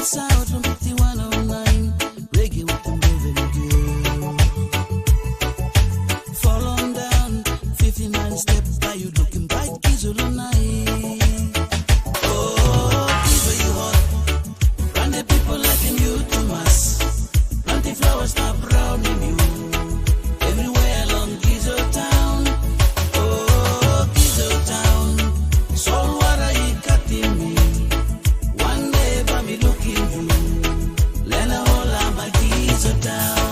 South from 5109, reggae with them Beverly girl. Fall on down, 59 steps by you looking bright, Kizulu night. Oh, Kizo you hot, run the people like in you to mass. Plenty flowers start browning you, everywhere along Kizo town. Oh, Kizo town, soul water he cutting me. One day by me looking you, Lena hola my Kizo town.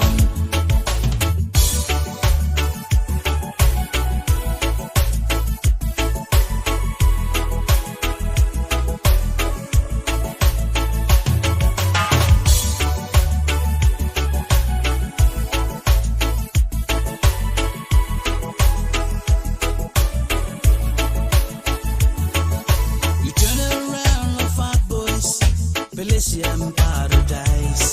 You turn around, no fat boys, Pelesian paradise.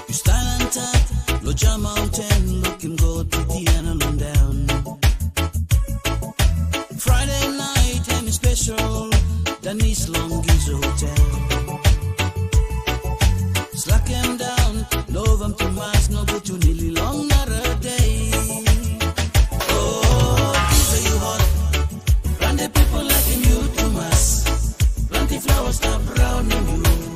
You stand on top, Loja Mountain, looking good to the and down. Friday night, any special, Denise Long's hotel. Slack him down, love him too much, no good to nearly long, not a day. Oh, these are you hot, run the people like in you too much. Plenty flowers start browning you.